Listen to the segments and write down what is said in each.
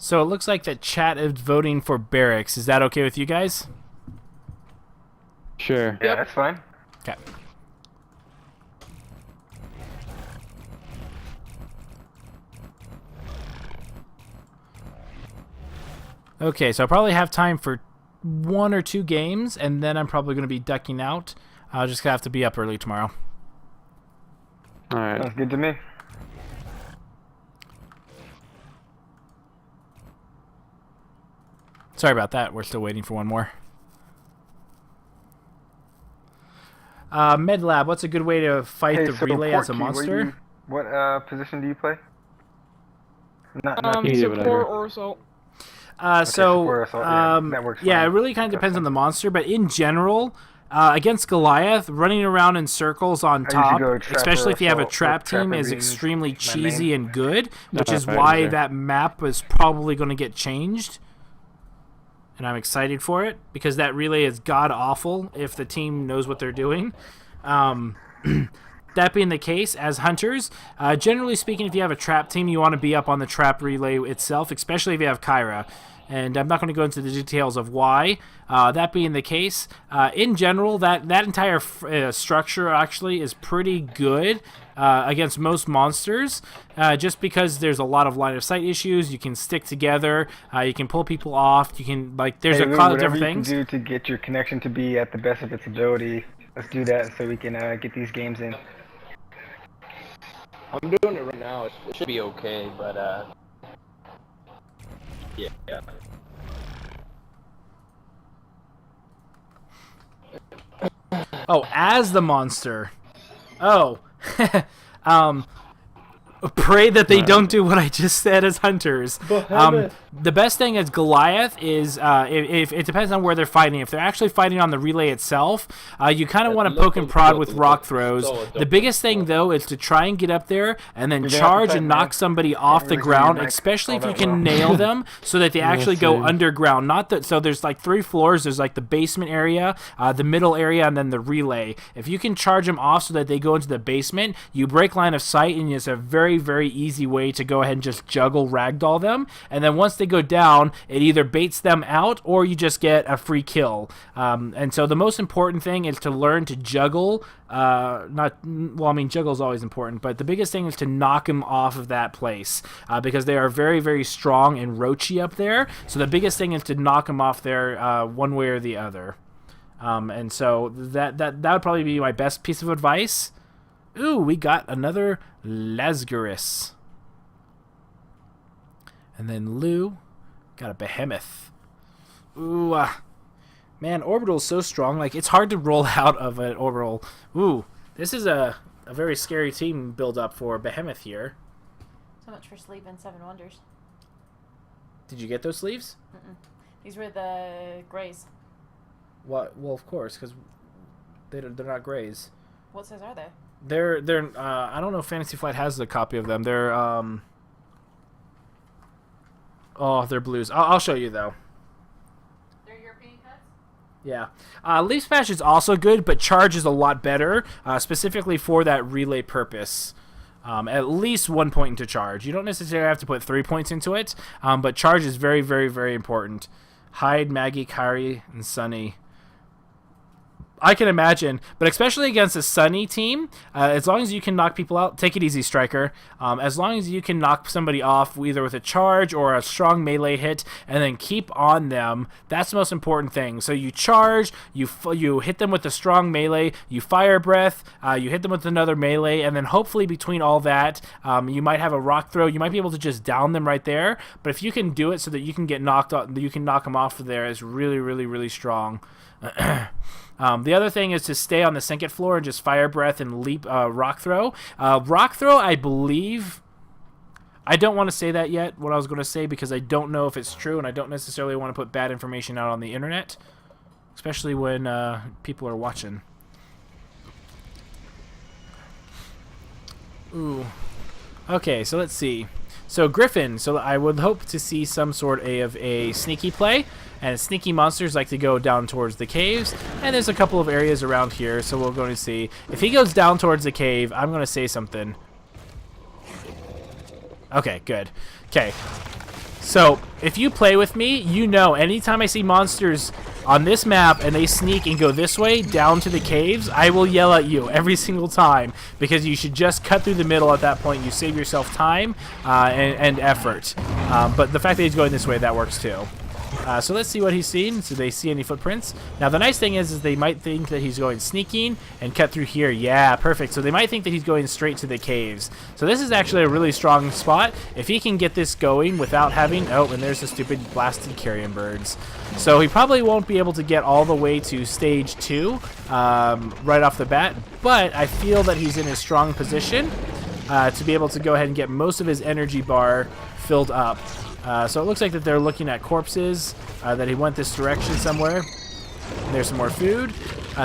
So it looks like that chat is voting for barracks. Is that okay with you guys? Sure. Yeah, that's fine. Okay. Okay, so I probably have time for 1 or 2 games, and then I'm probably going to be ducking out. I'll just have to be up early tomorrow. All right. Sounds good to me. Sorry about that. We're still waiting for one more. MedLab, what's a good way to fight Hey, the so relay as a Porky, monster? what position do you play? Not Either, Support whatever. or assault. support assault, yeah, that works yeah, it fine. really kind of depends on the monster, but in general, against Goliath, running around in circles on usually top, go trapper especially if you have a assault trap with team, trapper is being extremely my cheesy main. and good, which is Right, why sure. that map is probably going to get changed. And I'm excited for it, because that relay is god-awful if the team knows what they're doing. That being the case, as hunters, generally speaking, if you have a trap team, you want to be up on the trap relay itself, especially if you have Kyra. And I'm not going to go into the details of why. That being the case, in general, that entire structure actually is pretty good against most monsters, just because there's a lot of line of sight issues. You can stick together. You can pull people off. You can, like, there's Hey, a Lou, lot of whatever different things. you can do to get your connection to be at the best of its ability, let's do that so we can get these games in. I'm doing it right now. It should be okay, but yeah. Oh, as the monster. Oh. Pray that they don't do what I just said as hunters. The best thing as Goliath is, if it depends on where they're fighting. If they're actually fighting on the relay itself, you kind of want to poke and prod with rock throws. The biggest thing, though, is to try and get up there and then charge and knock somebody off the ground, especially if you can nail them so that they actually go underground. Not that, so there's like 3 floors. There's like the basement area, the middle area, and then the relay. If you can charge them off so that they go into the basement, you break line of sight, and it's a very, very easy way to go ahead and just juggle ragdoll them. And then once they go down, it either baits them out or you just get a free kill. And so the most important thing is to learn to juggle. Juggle is always important, but the biggest thing is to knock them off of that place, because they are very, very strong and roachy up there. So the biggest thing is to knock them off there one way or the other. And so that would probably be my best piece of advice. Ooh, we got another Lascaris. And then Lou got a Behemoth. Ooh, man, Orbital's so strong. Like, it's hard to roll out of an Orbital. Ooh, this is a very scary team build up for Behemoth here. So much for sleep and 7 Wonders. Did you get those sleeves? These were the grays. What? Well, of course, because they're not grays. What size are they? They're I don't know if Fantasy Flight has a copy of them. They're oh, they're blues. I'll show you though. They're European cuts? Yeah. Leaf Smash is also good, but Charge is a lot better, specifically for that relay purpose. At least 1 point into Charge. You don't necessarily have to put 3 points into it, but Charge is very, very, very important. Hyde, Maggie, Kyrie, and Sunny. I can imagine, but especially against a Sunny team, as long as you can knock people out, take it easy, Striker. As long as you can knock somebody off either with a charge or a strong melee hit, and then keep on them, that's the most important thing. So you charge, you hit them with a strong melee, you fire breath, you hit them with another melee, and then hopefully between all that, you might have a rock throw. You might be able to just down them right there. But if you can do it so that you can get knocked out, you can knock them off of there, is really, really, really strong. The other thing is to stay on the sink it floor and just fire breath and leap rock throw. Rock throw, I believe. I don't want to say that yet, what I was going to say, because I don't know if it's true, and I don't necessarily want to put bad information out on the internet, especially when people are watching. Ooh. Okay, so let's see. So Griffin, so I would hope to see some sort of a sneaky play, and sneaky monsters like to go down towards the caves, and there's a couple of areas around here, so we're going to see. If he goes down towards the cave, I'm going to say something. Okay, good. Okay. So, if you play with me, you know anytime I see monsters on this map and they sneak and go this way down to the caves, I will yell at you every single time because you should just cut through the middle at that point. You save yourself time and effort. But the fact that he's going this way, that works too. So let's see what he's seen. So they see any footprints. Now the nice thing is they might think that he's going sneaking and cut through here. Yeah, perfect. So they might think that he's going straight to the caves. So this is actually a really strong spot. If he can get this going without having... Oh, and there's the stupid blasted carrion birds. So he probably won't be able to get all the way to stage 2 right off the bat. But I feel that he's in a strong position to be able to go ahead and get most of his energy bar filled up. So it looks like that they're looking at corpses, that he went this direction somewhere. There's some more food.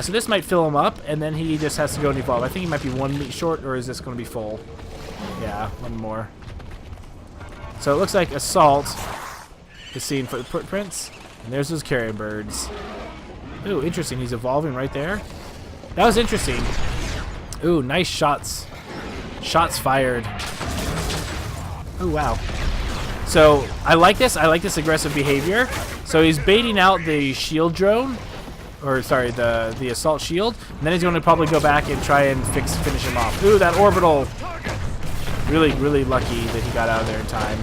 So this might fill him up, and then he just has to go and evolve. I think he might be 1 meat short, or is this going to be full? Yeah, 1 more. So it looks like Assault is seeing footprints, and there's those carrion birds. Ooh, interesting. He's evolving right there. That was interesting. Ooh, nice shots. Shots fired. Oh, wow. So I like this. I like this aggressive behavior. So he's baiting out the shield drone, or sorry, the assault shield, and then he's going to probably go back and try and finish him off. Ooh, that orbital! Really, really lucky that he got out of there in time.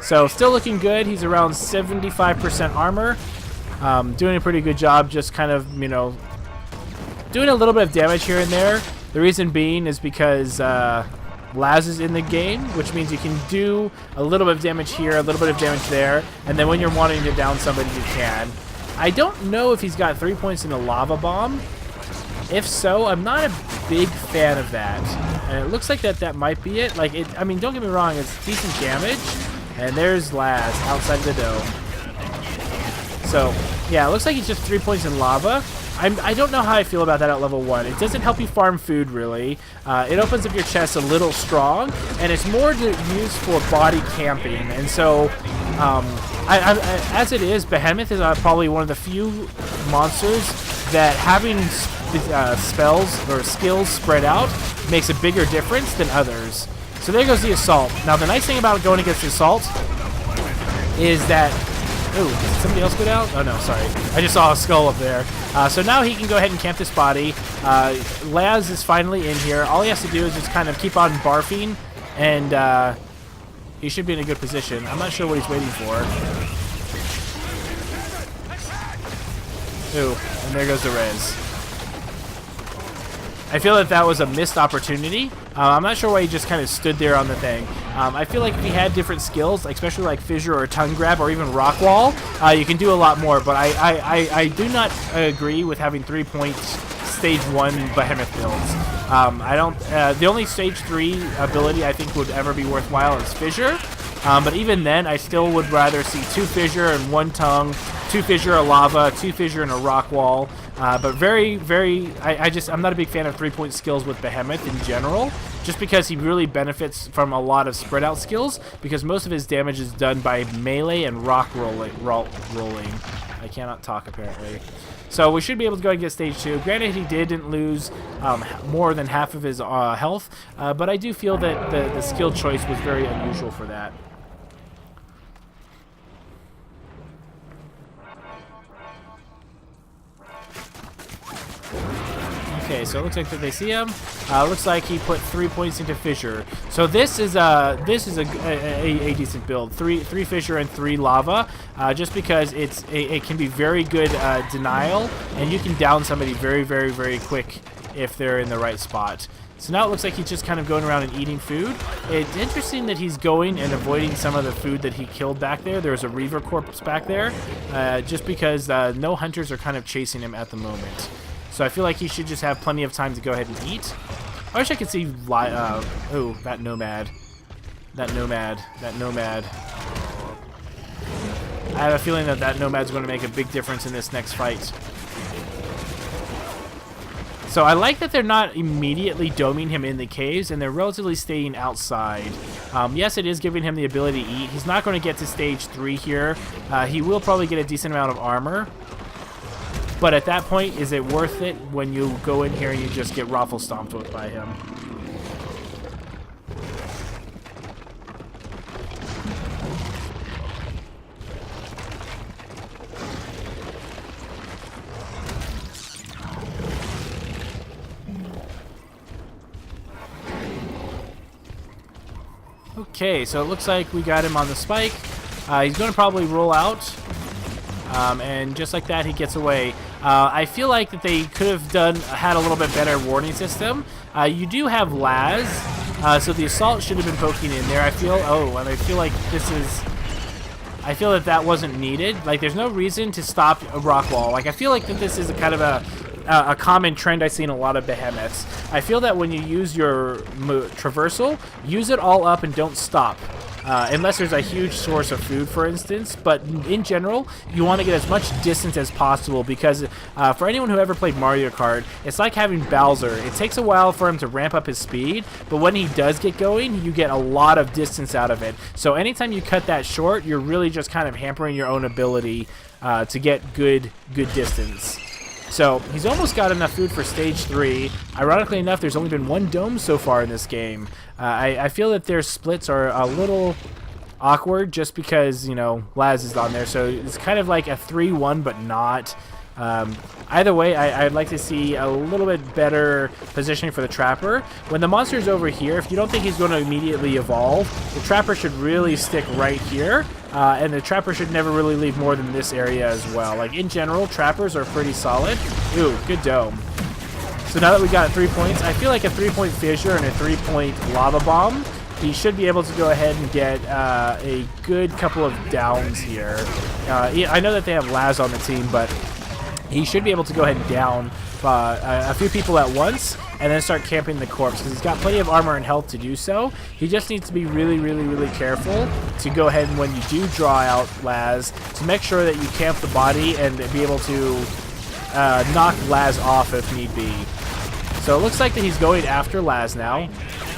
So still looking good. He's around 75% armor, doing a pretty good job. Just kind of, you know, doing a little bit of damage here and there. The reason being is because Laz is in the game, which means you can do a little bit of damage here, a little bit of damage there, and then when you're wanting to down somebody, you can. I don't know if he's got 3 points in a lava bomb. If so, I'm not a big fan of that. And it looks like that might be it. Like, I mean, don't get me wrong, it's decent damage. And there's Laz outside the dome. So, yeah, it looks like he's just 3 points in lava. I don't know how I feel about that at level 1. It doesn't help you farm food, really. It opens up your chest a little strong, and it's more used for body camping. And so, as it is, Behemoth is probably one of the few monsters that having spells or skills spread out makes a bigger difference than others. So there goes the Assault. Now, the nice thing about going against the Assault is that... Ooh, did somebody else go down? Oh, no, sorry. I just saw a skull up there. So now he can go ahead and camp this body. Laz is finally in here. All he has to do is just kind of keep on barfing, and he should be in a good position. I'm not sure what he's waiting for. Ooh, and there goes the res. I feel that was a missed opportunity. I'm not sure why he just kind of stood there on the thing. I feel like if he had different skills, especially like fissure or tongue grab or even rock wall, you can do a lot more. But I do not agree with having 3 points stage 1 Behemoth builds. I don't. The only stage 3 ability I think would ever be worthwhile is fissure. But even then, I still would rather see 2 fissure and 1 tongue, 2 fissure, a lava, 2 fissure, and a rock wall. But I'm not a big fan of 3-point skills with Behemoth in general, just because he really benefits from a lot of spread out skills, because most of his damage is done by melee and rock rolling. I cannot talk, apparently. So we should be able to go and get stage 2. Granted, he didn't lose more than half of his health, but I do feel that the skill choice was very unusual for that. Okay, so it looks like that they see him. Looks like he put 3 points into fissure. So this is a decent build. Three fissure and 3 lava, just because it can be very good denial, and you can down somebody very, very, very quick if they're in the right spot. So now it looks like he's just kind of going around and eating food. It's interesting that he's going and avoiding some of the food that he killed back there. There's a Reaver corpse back there, just because no hunters are kind of chasing him at the moment. So I feel like he should just have plenty of time to go ahead and eat. I wish I could see... oh, that nomad. That nomad. I have a feeling that nomad's going to make a big difference in this next fight. So I like that they're not immediately doming him in the caves, and they're relatively staying outside. Yes, it is giving him the ability to eat. He's not going to get to stage 3 here. He will probably get a decent amount of armor. But at that point, is it worth it when you go in here and you just get raffle stomped with by him? Okay, so it looks like we got him on the spike. He's going to probably roll out. And just like that, he gets away. I feel like that they could have had a little bit better warning system. You do have Laz, so the assault should have been poking in there. I feel like I feel that wasn't needed. Like, there's no reason to stop a rock wall. Like, I feel like that this is a kind of a common trend I see in a lot of behemoths. I feel that when you use your traversal, use it all up and don't stop. Unless there's a huge source of food, for instance. But in general, you want to get as much distance as possible because for anyone who ever played Mario Kart, it's like having Bowser. It takes a while for him to ramp up his speed, but when he does get going, you get a lot of distance out of it. So anytime you cut that short, you're really just kind of hampering your own ability to get good distance. So he's almost got enough food for stage 3. Ironically enough, there's only been one dome so far in this game. I feel that their splits are a little awkward just because, you know, Laz is on there. So it's kind of like a 3-1, but not. Either way, I'd like to see a little bit better positioning for the Trapper. When the monster's over here, if you don't think he's going to immediately evolve, the Trapper should really stick right here. And the Trapper should never really leave more than this area as well. Like, in general, Trappers are pretty solid. Ooh, good dome. So now that we got 3 points, I feel like a 3-point fissure and a 3-point lava bomb, he should be able to go ahead and get a good couple of downs here. I know that they have Laz on the team, but he should be able to go ahead and down a few people at once and then start camping the corpse because he's got plenty of armor and health to do so. He just needs to be really, really, really careful to go ahead and when you do draw out Laz, to make sure that you camp the body and be able to knock Laz off if need be. So it looks like that he's going after Laz now.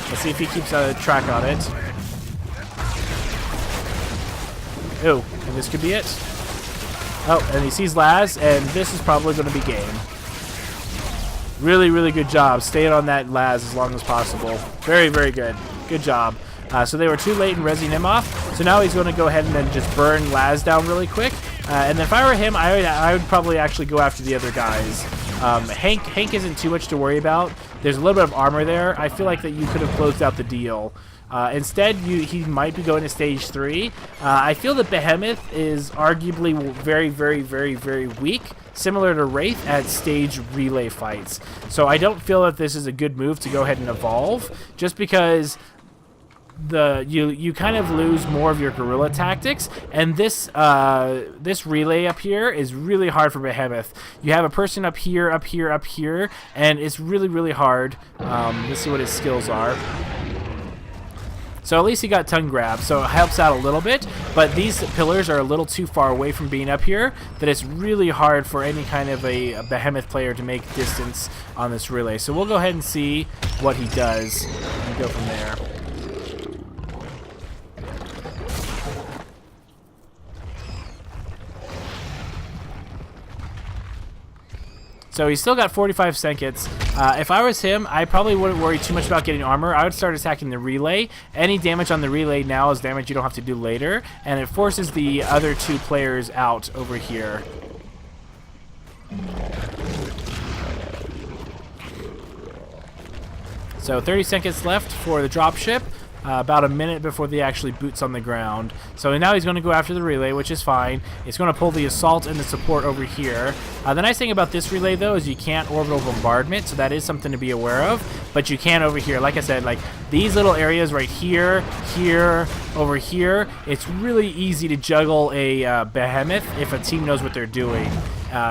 Let's see if he keeps a track on it. Oh, and this could be it. Oh, and he sees Laz, and this is probably going to be game. Really, really good job. Staying on that Laz as long as possible. Very, very good. Good job. So they were too late in rezzing him off. So now he's going to go ahead and then just burn Laz down really quick. And if I were him, I would probably actually go after the other guys. Hank isn't too much to worry about. There's a little bit of armor there. I feel like that you could have closed out the deal. Instead, he might be going to stage 3. I feel that Behemoth is arguably very, very, very, very weak, similar to Wraith at stage relay fights. So I don't feel that this is a good move to go ahead and evolve, just because you kind of lose more of your guerrilla tactics, and this relay up here is really hard for Behemoth. You have a person up here, up here, up here, and it's really, really hard. Let's see what his skills are. So at least he got tongue grab, so it helps out a little bit, but these pillars are a little too far away from being up here that it's really hard for any kind of a Behemoth player to make distance on this relay. So we'll go ahead and see what he does and go from there. So he's still got 45 seconds. If I was him, I probably wouldn't worry too much about getting armor. I would start attacking the relay. Any damage on the relay now is damage you don't have to do later, and it forces the other 2 players out over here. So 30 seconds left for the dropship. About a minute before the actually boots on the ground. So now he's going to go after the relay, which is fine. It's going to pull the assault and the support over here. The nice thing about this relay, though, is you can't orbital bombardment, so that is something to be aware of. But you can over here. Like I said, like these little areas right here, here, over here, it's really easy to juggle a Behemoth if a team knows what they're doing.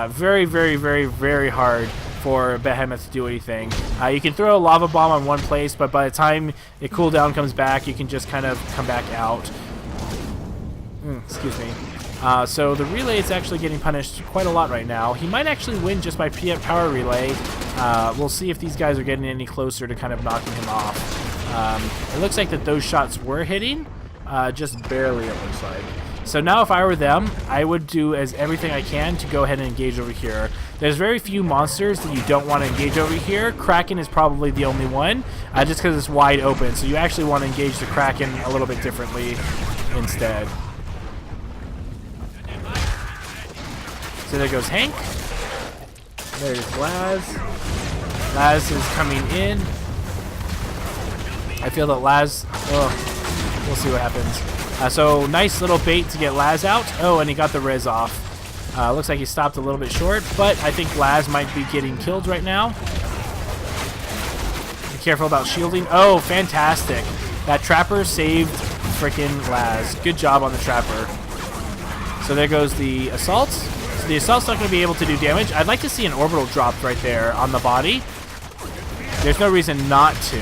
Very, very, very, very hard for Behemoth to do anything. You can throw a lava bomb on one place, but by the time the cooldown comes back, you can just kind of come back out. Excuse me. So the relay is actually getting punished quite a lot right now. He might actually win just by power relay. We'll see if these guys are getting any closer to kind of knocking him off. It looks like that those shots were hitting, just barely it looks like. So now if I were them, I would do everything I can to go ahead and engage over here. There's very few monsters that you don't want to engage over here. Kraken is probably the only one, just because it's wide open. So you actually want to engage the Kraken a little bit differently instead. So there goes Hank. There's Laz. Laz is coming in. I feel that Laz... We'll see what happens. So nice little bait to get Laz out. Oh, and he got the res off. Looks like he stopped a little bit short, but I think Laz might be getting killed right now. Be careful about shielding. Oh, fantastic. That trapper saved frickin' Laz. Good job on the trapper. So there goes the assault. So the assault's not going to be able to do damage. I'd like to see an orbital drop right there on the body. There's no reason not to.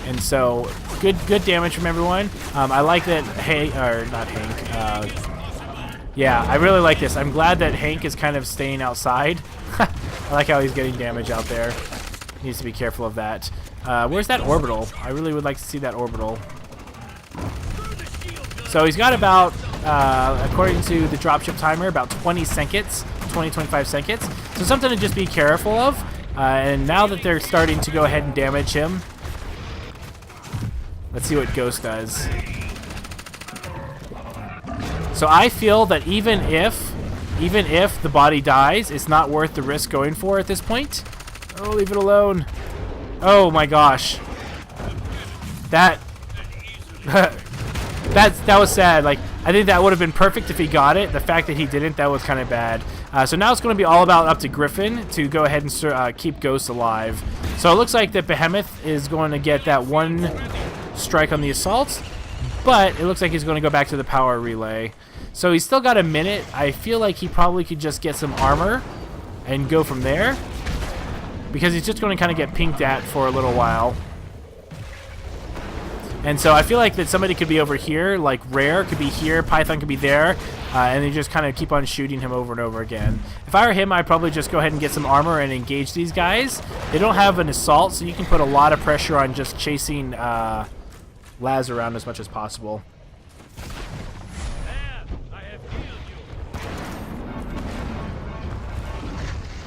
And so good damage from everyone. I like that yeah, I really like this. I'm glad that Hank is kind of staying outside. I like how he's getting damage out there. Needs to be careful of that. Where's that orbital? I really would like to see that orbital. So he's got about, according to the dropship timer, about 20 seconds, 20-25 seconds. So something to just be careful of. And now that they're starting to go ahead and damage him, let's see what Ghost does. So I feel that even if the body dies, it's not worth the risk going for at this point. Oh, leave it alone. Oh my gosh. That was sad. Like, I think that would have been perfect if he got it. The fact that he didn't, that was kind of bad. So now it's going to be all about up to Griffin to go ahead and keep Ghost alive. So it looks like that Behemoth is going to get that one strike on the assault, but it looks like he's going to go back to the power relay. So he's still got a minute. I feel like he probably could just get some armor and go from there, because he's just going to kind of get pinked at for a little while. And so I feel like that somebody could be over here, like Rare could be here, Python could be there, and they just kind of keep on shooting him over and over again. If I were him, I'd probably just go ahead and get some armor and engage these guys. They don't have an assault, so you can put a lot of pressure on just chasing Laz around as much as possible.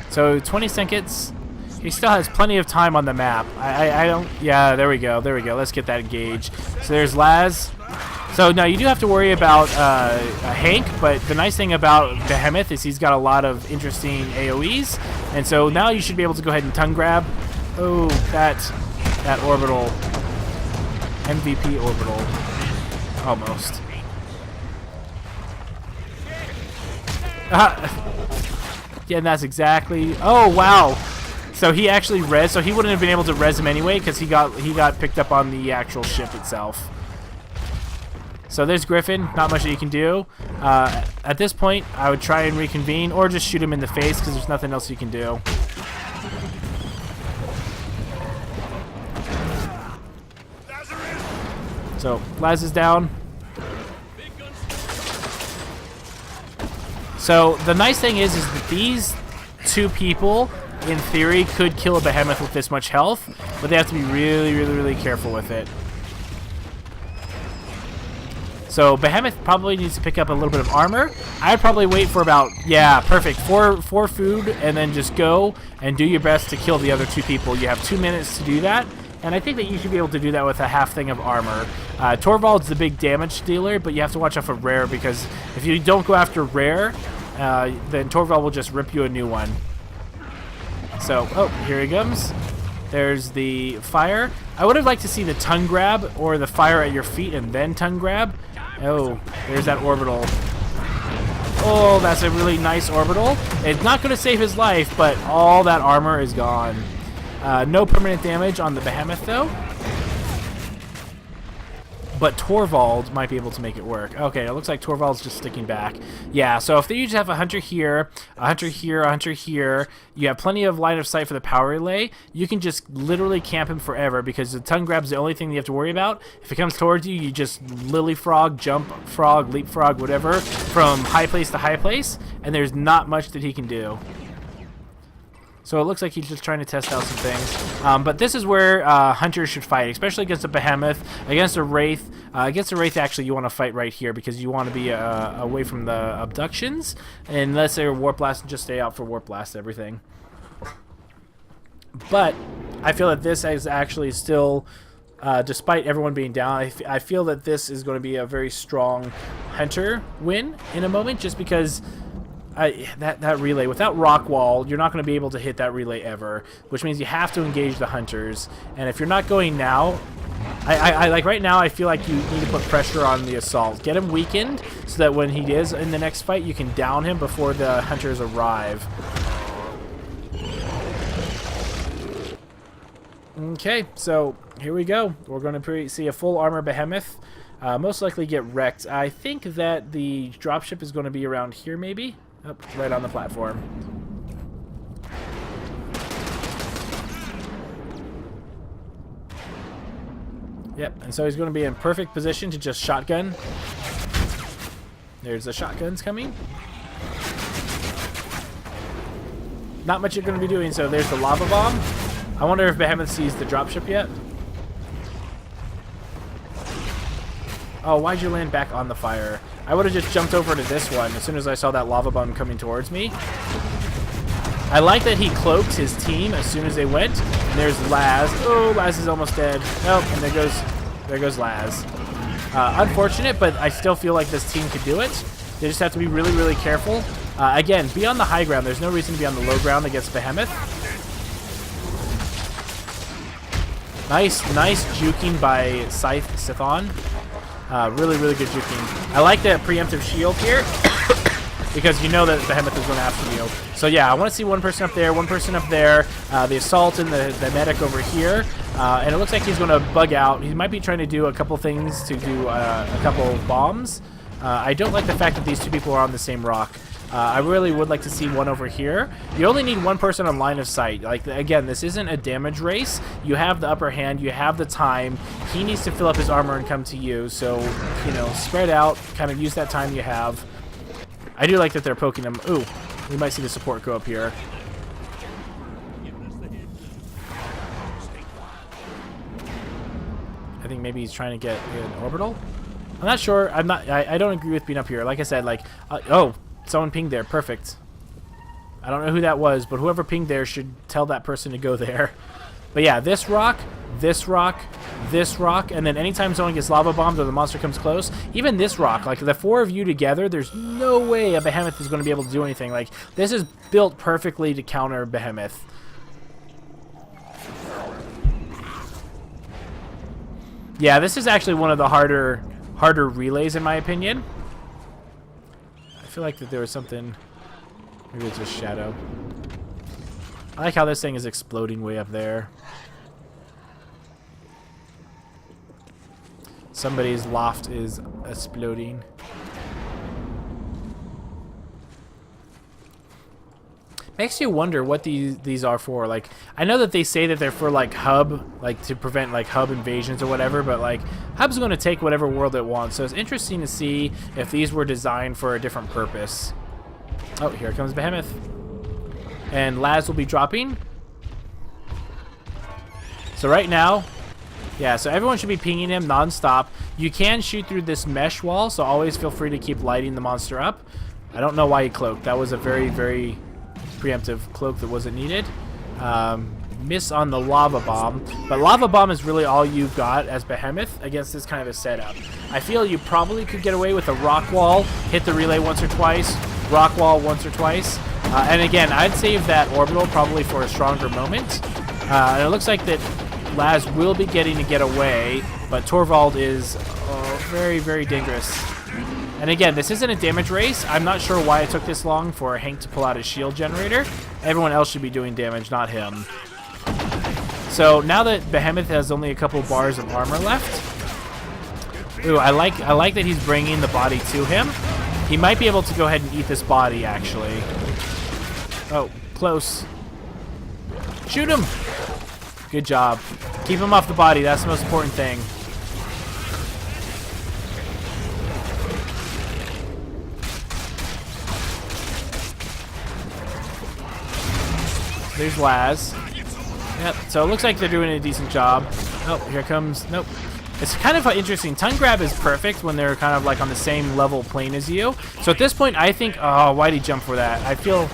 So 20 seconds. He still has plenty of time on the map. I don't... Yeah, there we go. There we go. Let's get that engaged. So there's Laz. So now you do have to worry about Hank, but the nice thing about Behemoth is he's got a lot of interesting AoEs. And so now you should be able to go ahead and tongue grab. Oh, that orbital. MVP orbital. Almost. Yeah, and that's exactly... Oh, wow. So he actually res, so he wouldn't have been able to res him anyway because he got picked up on the actual ship itself. So there's Griffin, not much that you can do. At this point, I would try and reconvene or just shoot him in the face because there's nothing else you can do. So Laz is down. So the nice thing is that these two people, in theory, could kill a Behemoth with this much health, but they have to be really, really, really careful with it. So Behemoth probably needs to pick up a little bit of armor. I'd probably wait for about, yeah, perfect, four food, and then just go and do your best to kill the other two people. You have 2 minutes to do that, and I think that you should be able to do that with a half thing of armor. Torvald's the big damage dealer, but you have to watch out for Rare, because if you don't go after Rare, then Torvald will just rip you a new one. So, oh, here he comes. There's the fire. I would have liked to see the tongue grab or the fire at your feet and then tongue grab. Oh, there's that orbital. Oh, that's a really nice orbital. It's not going to save his life, but all that armor is gone. No permanent damage on the Behemoth, though. But Torvald might be able to make it work. Okay, it looks like Torvald's just sticking back. Yeah, so if you just have a hunter here, a hunter here, a hunter here, you have plenty of line of sight for the power relay, you can just literally camp him forever because the tongue grab's the only thing you have to worry about. If it comes towards you, you just lily frog, jump frog, leapfrog, whatever, from high place to high place, and there's not much that he can do. So it looks like he's just trying to test out some things. But this is where hunters should fight, especially against a Behemoth, against a Wraith. Against a Wraith, actually, you want to fight right here because you want to be away from the abductions. Unless they're Warp Blast, just stay out for Warp Blast everything. But I feel that this is actually still, despite everyone being down, I feel that this is going to be a very strong hunter win in a moment, just because... that relay, without rock wall, you're not going to be able to hit that relay ever, which means you have to engage the hunters. And if you're not going now, I like right now I feel like you need to put pressure on the assault. Get him weakened so that when he is in the next fight, you can down him before the hunters arrive. Okay, so here we go. We're going to see a full armor behemoth. Most likely get wrecked. I think that the dropship is going to be around here, maybe? Oh, right on the platform. Yep, and so he's going to be in perfect position to just shotgun. There's the shotguns coming. Not much you're going to be doing, so there's the lava bomb. I wonder if Behemoth sees the dropship yet. Oh, why'd you land back on the fire? I would have just jumped over to this one as soon as I saw that lava bomb coming towards me. I like that he cloaked his team as soon as they went. And there's Laz. Oh, Laz is almost dead. Nope, and there goes Laz. Unfortunate, but I still feel like this team could do it. They just have to be really, really careful. Again, be on the high ground. There's no reason to be on the low ground against Behemoth. Nice juking by Sithon. Really, really good juking. I like the preemptive shield here because you know that Behemoth is going after you. So yeah, I want to see one person up there, one person up there, the assault and the medic over here. And it looks like he's going to bug out. He might be trying to do a couple things to do a couple bombs. I don't like the fact that these two people are on the same rock. I really would like to see one over here. You only need one person on line of sight. Like, again, this isn't a damage race. You have the upper hand. You have the time. He needs to fill up his armor and come to you. So, you know, spread out. Kind of use that time you have. I do like that they're poking him. Ooh, we might see the support go up here. I think maybe he's trying to get an orbital. I'm not sure. I don't agree with being up here. Like I said, like, oh. Someone pinged there. Perfect. I don't know who that was, but whoever pinged there should tell that person to go there. But yeah, this rock, this rock, this rock, and then anytime someone gets lava bombed or the monster comes close, even this rock, like the four of you together, there's no way a Behemoth is going to be able to do anything. Like, this is built perfectly to counter Behemoth. Yeah, this is actually one of the harder relays in my opinion. I feel like that there was something. Maybe it's just shadow. I like how this thing is exploding way up there. Somebody's loft is exploding. Makes you wonder what these are for. Like, I know that they say that they're for like hub, like to prevent like hub invasions or whatever, but like hub's going to take whatever world it wants. So it's interesting to see if these were designed for a different purpose. Oh, here comes Behemoth. And Laz will be dropping. So right now, yeah, so everyone should be pinging him non-stop. You can shoot through this mesh wall, so always feel free to keep lighting the monster up. I don't know why he cloaked. That was a very, very preemptive cloak that wasn't needed. Miss on the lava bomb, but lava bomb is really all you've got as Behemoth against this kind of a setup. I feel you probably could get away with a rock wall, hit the relay once or twice, rock wall once or twice, and again, I'd save that orbital probably for a stronger moment. And it looks like that Laz will be getting to get away, but Torvald is very, very dangerous. And again, this isn't a damage race. I'm not sure why it took this long for Hank to pull out his shield generator. Everyone else should be doing damage, not him. So now that Behemoth has only a couple bars of armor left, ooh, I like that he's bringing the body to him. He might be able to go ahead and eat this body, actually. Oh, close. Shoot him! Good job. Keep him off the body. That's the most important thing. There's Laz. Yep, so it looks like they're doing a decent job. Oh, here comes... Nope. It's kind of interesting. Tongue grab is perfect when they're kind of like on the same level plane as you. So at this point, I think... Oh, why'd he jump for that? I feel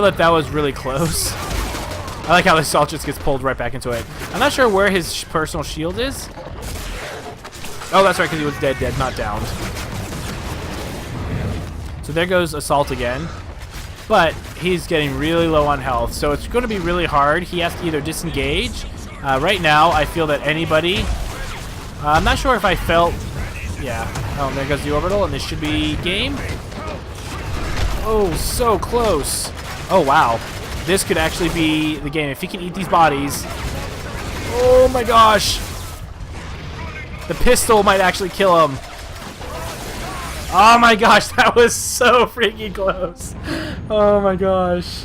that was really close. I like how the assault just gets pulled right back into it. I'm not sure where his personal shield is. Oh, that's right, because he was dead, not downed. So there goes assault again. But he's getting really low on health, so it's going to be really hard. He has to either disengage Right now, I feel that anybody... I'm not sure if I felt... Yeah. Oh, there goes the orbital, and this should be game. Oh, so close. Oh, wow. This could actually be the game. If he can eat these bodies... Oh, my gosh. The pistol might actually kill him. Oh, my gosh. That was so freaking close. Oh, my gosh.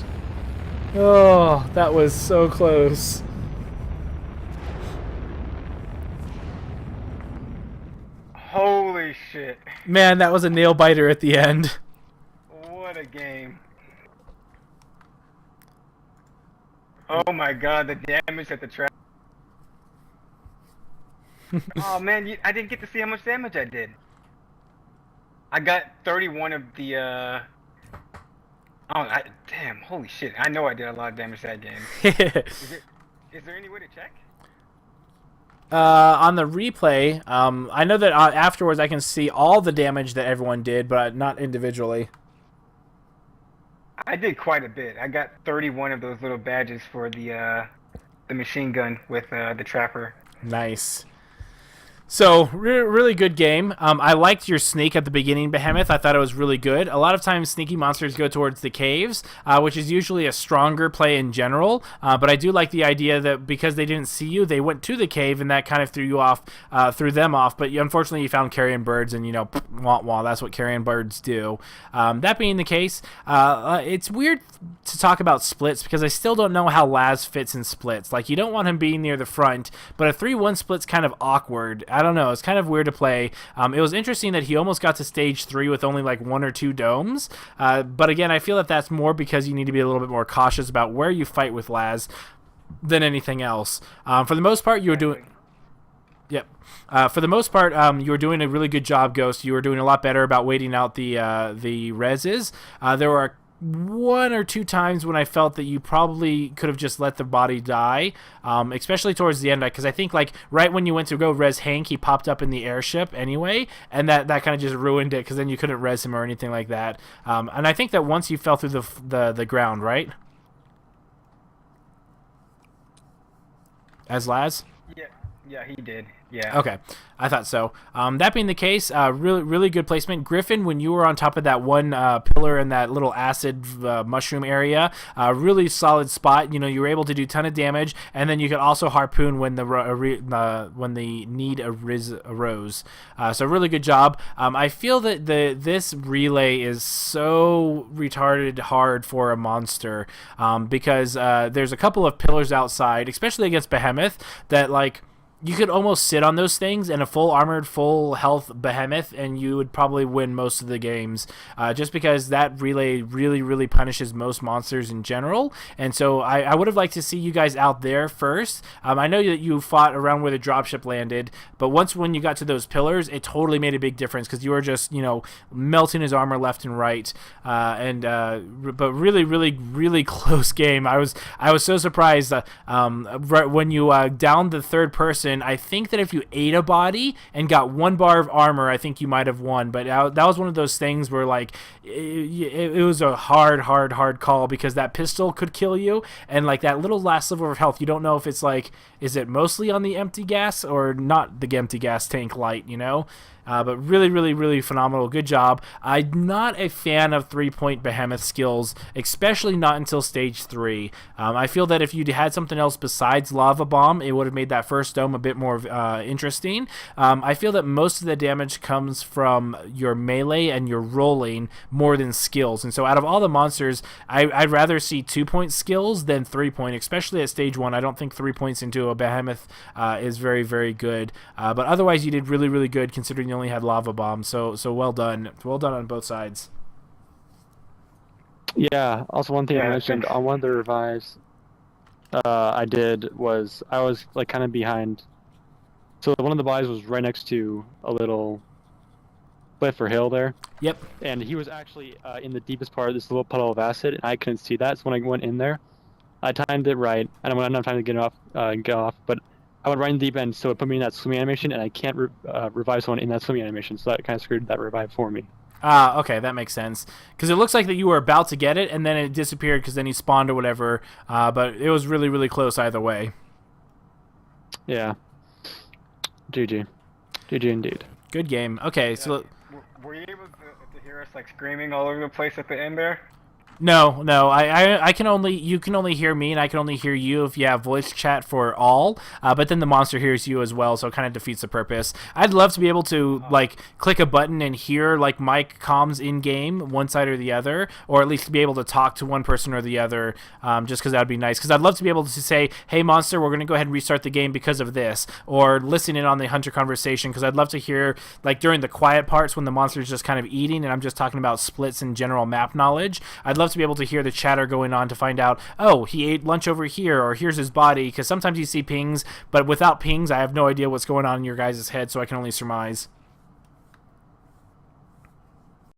Oh, that was so close. Holy shit. Man, that was a nail biter at the end. What a game. Oh my god, the damage at the trap. Oh man, I didn't get to see how much damage I did. I got 31 of the, damn, holy shit. I know I did a lot of damage that game. Is there any way to check? On the replay, I know that afterwards I can see all the damage that everyone did, but not individually. I did quite a bit. I got 31 of those little badges for the machine gun with the trapper. Nice. So, really good game. I liked your sneak at the beginning, Behemoth. I thought it was really good. A lot of times, sneaky monsters go towards the caves, which is usually a stronger play in general. But I do like the idea that because they didn't see you, they went to the cave, and that kind of threw you off, threw them off. But unfortunately, you found carrion birds, and, you know, wah wah, that's what carrion birds do. That being the case, it's weird to talk about splits because I still don't know how Laz fits in splits. Like, you don't want him being near the front, but a 3-1 split's kind of awkward. I don't know. It's kind of weird to play. It was interesting that he almost got to stage 3 with only like 1 or 2 domes. But again, I feel that that's more because you need to be a little bit more cautious about where you fight with Laz than anything else. For the most part, you were doing... Yep. For the most part, you were doing a really good job, Ghost. You were doing a lot better about waiting out the reses. There were 1 or 2 times when I felt that you probably could have just let the body die, especially towards the end, because I think like right when you went to go res Hank, he popped up in the airship anyway, and that kind of just ruined it because then you couldn't res him or anything like that. And I think that once you fell through the ground, right? As Laz? Yeah, he did. Yeah. Okay, I thought so. That being the case, really good placement. Griffin, when you were on top of that one pillar in that little acid mushroom area, really solid spot. You know, you were able to do a ton of damage, and then you could also harpoon when the need arose. So really good job. I feel that this relay is so retarded hard for a monster because there's a couple of pillars outside, especially against Behemoth, that like. You could almost sit on those things in a full armored, full health Behemoth, and you would probably win most of the games, just because that relay really punishes most monsters in general. And so I would have liked to see you guys out there first. I know that you fought around where the dropship landed, but when you got to those pillars, it totally made a big difference because you were just, you know, melting his armor left and right. But really close game. I was so surprised right when you downed the third person. I think that if you ate a body and got 1 bar of armor, I think you might have won. But that was one of those things where like it was a hard call because that pistol could kill you, and like that little last sliver of health, you don't know if it's like, is it mostly on the empty gas or not the empty gas tank light, you know? But really phenomenal. Good job. I'm not a fan of 3-point Behemoth skills, especially not until stage 3. I feel that if you had something else besides Lava Bomb, it would have made that first dome a bit more interesting. I feel that most of the damage comes from your melee and your rolling more than skills. And so out of all the monsters, I'd rather see 2-point skills than 3-point, especially at stage 1. I don't think 3 points into a Behemoth is very good. But otherwise, you did really good considering you only had Lava Bomb, so well done on both sides. Yeah, also one thing I mentioned thanks. on one of the revives I did was I was like kind of behind, so one of the bodies was right next to a little cliff or hill there. Yep. And he was actually in the deepest part of this little puddle of acid, and I couldn't see that, so when I went in there, I timed it right, and I went enough time to get off, but I went right in the deep end, so it put me in that swimming animation, and I can't revive someone in that swimming animation, so that kind of screwed that revive for me. Okay, that makes sense. Because it looks like that you were about to get it, and then it disappeared because then he spawned or whatever, but it was really close either way. Yeah. GG. GG indeed. Good game. Okay, so Were you able to hear us like screaming all over the place at the end there? no, I can only, you can only hear me, and I can only hear you if you have voice chat for all, but then the monster hears you as well, so it kind of defeats the purpose. I'd love to be able to, like, click a button and hear, like, mic comms in-game, one side or the other, or at least be able to talk to one person or the other, just because that would be nice, because I'd love to be able to say, hey, monster, we're going to go ahead and restart the game because of this, or listen in on the hunter conversation, because I'd love to hear, like, during the quiet parts when the monster's just kind of eating, and I'm just talking about splits and general map knowledge, I'd love to be able to hear the chatter going on to find out, oh, he ate lunch over here, or here's his body, because sometimes you see pings, but without pings, I have no idea what's going on in your guys' head, so I can only surmise.